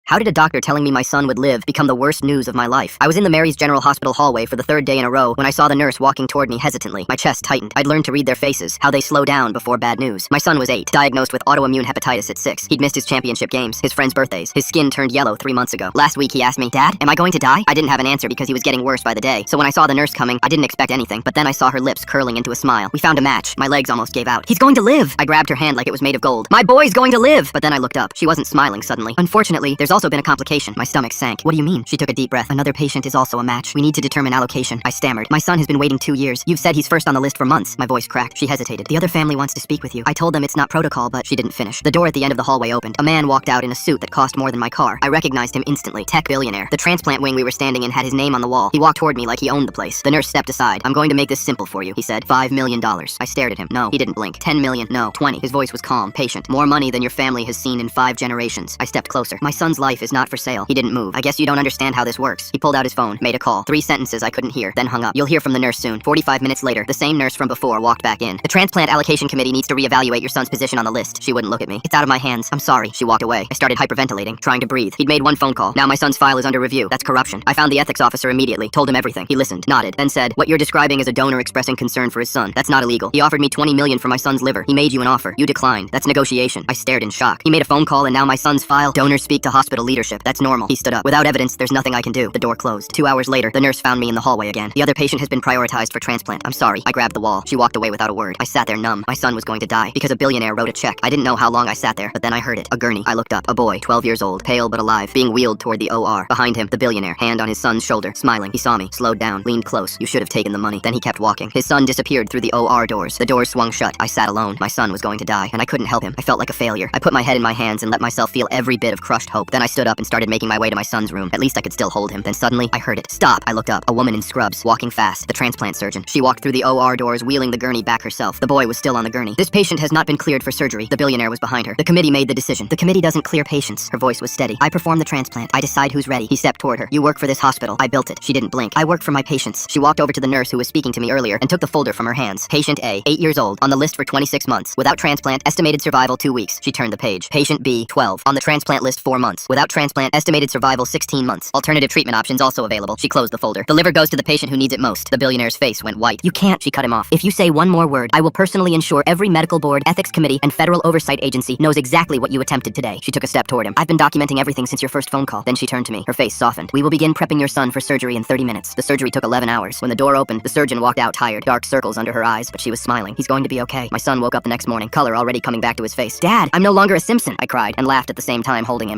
How did a doctor telling me my son would live become the worst news of my life? I was in the Mary's General Hospital hallway for the third day in a row when I saw the nurse walking toward me hesitantly. My chest tightened. I'd learned to read their faces, how they slow down before bad news. My son was 8, diagnosed with autoimmune hepatitis at 6. He'd missed his championship games, his friends' birthdays. His skin turned yellow 3 months ago. Last week he asked me, "Dad, am I going to die?" I didn't have an answer because he was getting worse by the day. So when I saw the nurse coming, I didn't expect anything, but then I saw her lips curling into a smile. We found a match. My legs almost gave out. "He's going to live!" I grabbed her hand like it was made of gold. "My boy's going to live!" But then I looked up. She wasn't smiling suddenly. Unfortunately, there's also been a complication. My stomach sank. "What do you mean?" She took a deep breath. "Another patient is also a match. We need to determine allocation." I stammered. "My son has been waiting 2 years. You've said he's first on the list for months." My voice cracked. She hesitated. "The other family wants to speak with you." I told them it's not protocol, but she didn't finish. The door at the end of the hallway opened. A man walked out in a suit that cost more than my car. I recognized him instantly. Tech billionaire. The transplant wing we were standing in had his name on the wall. He walked toward me like he owned the place. The nurse stepped aside. "I'm going to make this simple for you," he said. $5 million. I stared at him. No. He didn't blink. 10 million. No. 20. His voice was calm, patient. "More money than your family has seen in 5 generations. I stepped closer. "My son's life is not for sale." He didn't move. "I guess you don't understand how this works." He pulled out his phone, made a call. 3 sentences I couldn't hear, then hung up. "You'll hear from the nurse soon." 45 minutes later, the same nurse from before walked back in. "The transplant allocation committee needs to reevaluate your son's position on the list." She wouldn't look at me. "It's out of my hands. I'm sorry." She walked away. I started hyperventilating, trying to breathe. He'd made 1 phone call. Now my son's file is under review. That's corruption. I found the ethics officer immediately, told him everything. He listened, nodded, then said, "What you're describing is a donor expressing concern for his son. That's not illegal. He offered me 20 million for my son's liver. He made you an offer. You declined. That's negotiation." I stared in shock. He made a phone call and now my son's file. Donors speak to hospital leadership. That's normal. He stood up. "Without evidence, there's nothing I can do." The door closed. 2 hours later, the nurse found me in the hallway again. "The other patient has been prioritized for transplant." "I'm sorry." I grabbed the wall. She walked away without a word. I sat there numb. My son was going to die because a billionaire wrote a check. I didn't know how long I sat there, but then I heard it. A gurney. I looked up. A boy, 12 years old, pale but alive, being wheeled toward the OR. Behind him, the billionaire, hand on his son's shoulder, smiling. He saw me, slowed down, leaned close. "You should have taken the money." Then he kept walking. His son disappeared through the OR doors. The doors swung shut. I sat alone. My son was going to die, and I couldn't help him. I felt like a failure. I put my head in my hands and let myself feel every bit of crushed hope. Then I stood up and started making my way to my son's room. At least I could still hold him. Then suddenly, I heard it. "Stop!" I looked up. A woman in scrubs, walking fast. The transplant surgeon. She walked through the OR doors, wheeling the gurney back herself. The boy was still on the gurney. "This patient has not been cleared for surgery." The billionaire was behind her. "The committee made the decision." "The committee doesn't clear patients." Her voice was steady. "I perform the transplant. I decide who's ready." He stepped toward her. "You work for this hospital. I built it." She didn't blink. "I work for my patients." She walked over to the nurse who was speaking to me earlier and took the folder from her hands. "Patient A, 8 years old, on the list for 26 months. Without transplant, estimated survival 2 weeks." She turned the page. "Patient B, 12, on the transplant list 4 months. Without transplant, estimated survival 16 months. Alternative treatment options also available." She closed the folder. "The liver goes to the patient who needs it most." The billionaire's face went white. "You can't," she cut him off. "If you say one more word, I will personally ensure every medical board, ethics committee, and federal oversight agency knows exactly what you attempted today." She took a step toward him. "I've been documenting everything since your first phone call." Then she turned to me. Her face softened. "We will begin prepping your son for surgery in 30 minutes. The surgery took 11 hours. When the door opened, the surgeon walked out tired, dark circles under her eyes, but she was smiling. "He's going to be okay." My son woke up the next morning, color already coming back to his face. "Dad, I'm no longer a Simpson," I cried, and laughed at the same time holding him.